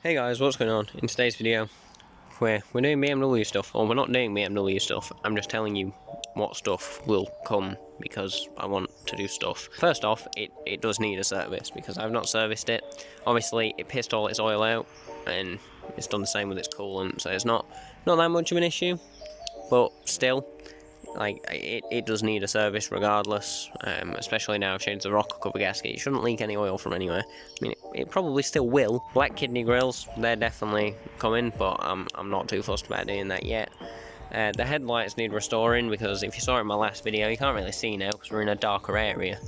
Hey guys, what's going on? In today's video, we're doing BMW stuff, or we're not doing BMW stuff, I'm just telling you what stuff will come because I want to do stuff. First off, it does need a service because I've not serviced it. Obviously, it pissed all its oil out, and it's done the same with its coolant, so it's not that much of an issue, but still, like, it does need a service regardless, especially now I've changed the rocker cover gasket. It shouldn't leak any oil from anywhere. I mean, it probably still will. Black kidney grills, they're definitely coming, but I'm not too fussed about doing that yet. The headlights need restoring because if you saw it in my last video, you can't really see now because we're in a darker area.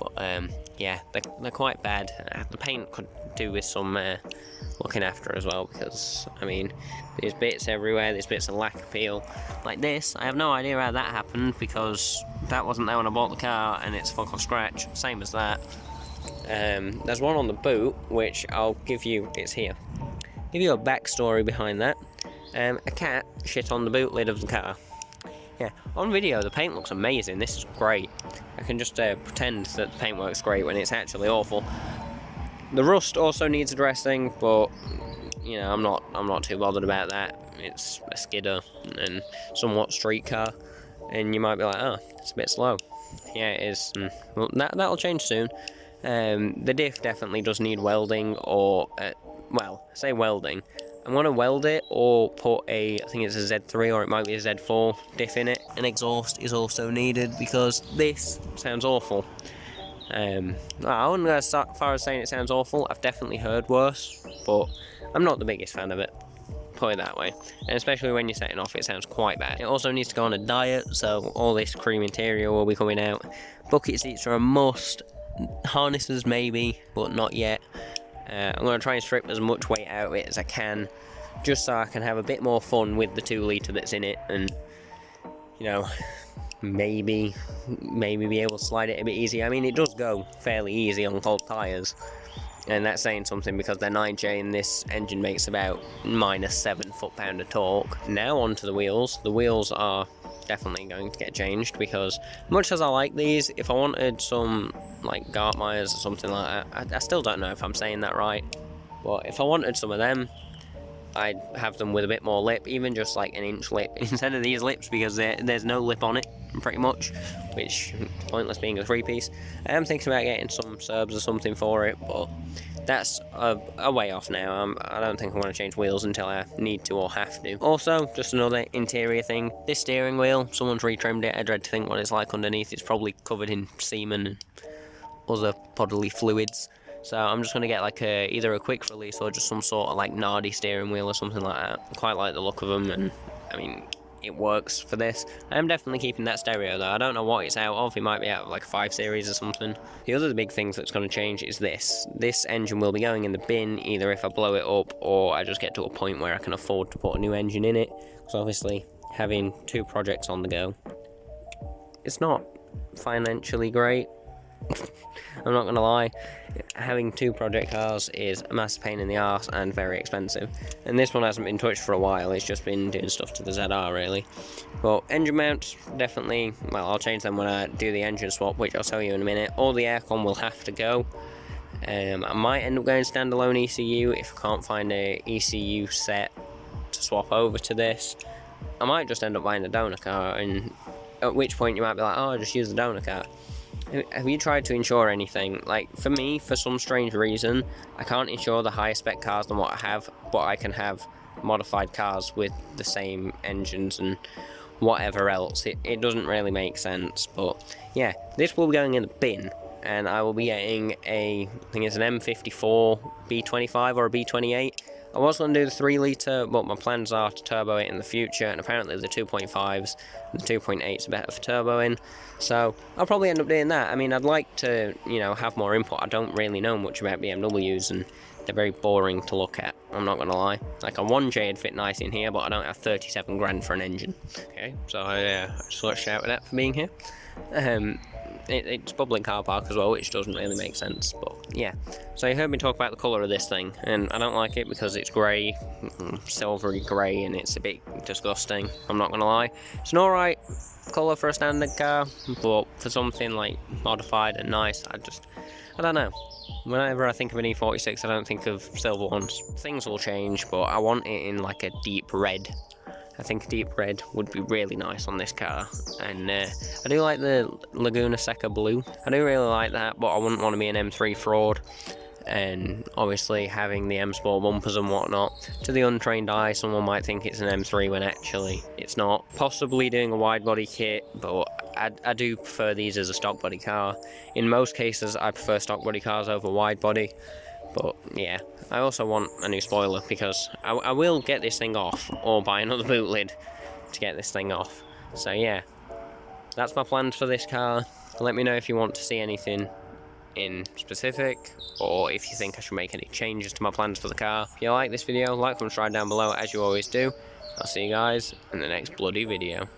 But yeah, they're quite bad. The paint could do with some looking after as well, because I mean, there's bits everywhere, there's bits of lack of peel. Like this, I have no idea how that happened because that wasn't there when I bought the car and it's fuck off scratch, same as that. There's one on the boot, which I'll give you, it's here. Give you a backstory behind that. A cat shit on the boot lid of the car. Yeah, on video the paint looks amazing, this is great. I can just pretend that the paint works great when it's actually awful. The rust also needs addressing, but you know, I'm not too bothered about that. It's a skidder and somewhat street car, and you might be like, oh, it's a bit slow. Yeah, it is. Well, that'll change soon. The diff definitely does need welding, or well, I say welding. I'm going to weld it or put I think it's a Z3 or it might be a Z4 diff in it. An exhaust is also needed because this sounds awful. I wouldn't go as far as saying it sounds awful. I've definitely heard worse, but I'm not the biggest fan of it. Put it that way. And especially when you're setting off, it sounds quite bad. It also needs to go on a diet, so all this cream interior will be coming out. Bucket seats are a must. Harnesses maybe, but not yet. I'm going to try and strip as much weight out of it as I can, just so I can have a bit more fun with the 2 litre that's in it, and you know, maybe be able to slide it a bit easier. I mean, it does go fairly easy on cold tyres, and that's saying something because they're 9J and this engine makes about -7 foot-pound of torque. Now onto the wheels. The wheels are definitely going to get changed because much as I like these, if I wanted some like Gartmeyers or something like that, I still don't know if I'm saying that right, but if I wanted some of them, I'd have them with a bit more lip, even just like an inch lip instead of these lips, because there's no lip on it pretty much, which pointless being a 3-piece. I am thinking about getting some Serbs or something for it, but that's a way off now. I don't think I'm going to change wheels until I need to or have to. Also, just another interior thing, this steering wheel, someone's retrimmed it. I dread to think what it's like underneath. It's probably covered in semen and other bodily fluids. So I'm just going to get like either a quick release or just some sort of like Nardi steering wheel or something like that. I quite like the look of them, and I mean, it works for this. I am definitely keeping that stereo though. I don't know what it's out of. It might be out of like a 5 Series or something. The other big thing that's going to change is this. This engine will be going in the bin either if I blow it up or I just get to a point where I can afford to put a new engine in it. Because obviously having 2 projects on the go, it's not financially great. I'm not gonna lie, having 2 project cars is a massive pain in the arse and very expensive, and this one hasn't been touched for a while. It's just been doing stuff to the ZR really. But engine mounts, definitely, well, I'll change them when I do the engine swap, which I'll tell you in a minute. All the aircon will have to go. I might end up going standalone ECU if I can't find a ECU set to swap over to this. I might just end up buying a donor car, and at which point you might be like, oh, I'll just use the donor car. Have you tried to insure anything? Like, for me, for some strange reason, I can't insure the higher spec cars than what I have, but I can have modified cars with the same engines and whatever else. It doesn't really make sense, but yeah, this will be going in the bin, and I will be getting I think it's an M54 B25 or a B28. I was going to do the 3 litre, but my plans are to turbo it in the future, and apparently the 2.5s and the 2.8s are better for turboing, so I'll probably end up doing that. I mean, I'd like to, you know, have more input. I don't really know much about BMWs, and they're very boring to look at, I'm not going to lie. Like, a 1J would fit nice in here, but I don't have 37 grand for an engine. Okay, so I just got to shout at that for being here. it's public car park as well, which doesn't really make sense, but yeah. So you heard me talk about the colour of this thing, and I don't like it because it's grey, silvery grey, and it's a bit disgusting, I'm not gonna lie. It's an alright colour for a standard car, but for something like modified and nice, I don't know. Whenever I think of an E46, I don't think of silver ones. Things will change, but I want it in like a deep red. I think a deep red would be really nice on this car, and I do like the Laguna Seca blue. I do really like that, but I wouldn't want to be an M3 fraud, and obviously having the M Sport bumpers and whatnot. To the untrained eye, someone might think it's an M3 when actually it's not. Possibly doing a wide body kit, but I do prefer these as a stock body car. In most cases, I prefer stock body cars over wide body. But yeah, I also want a new spoiler because I will get this thing off or buy another boot lid to get this thing off. So yeah, that's my plans for this car. Let me know if you want to see anything in specific, or if you think I should make any changes to my plans for the car. If you like this video, like, comment, subscribe down below as you always do. I'll see you guys in the next bloody video.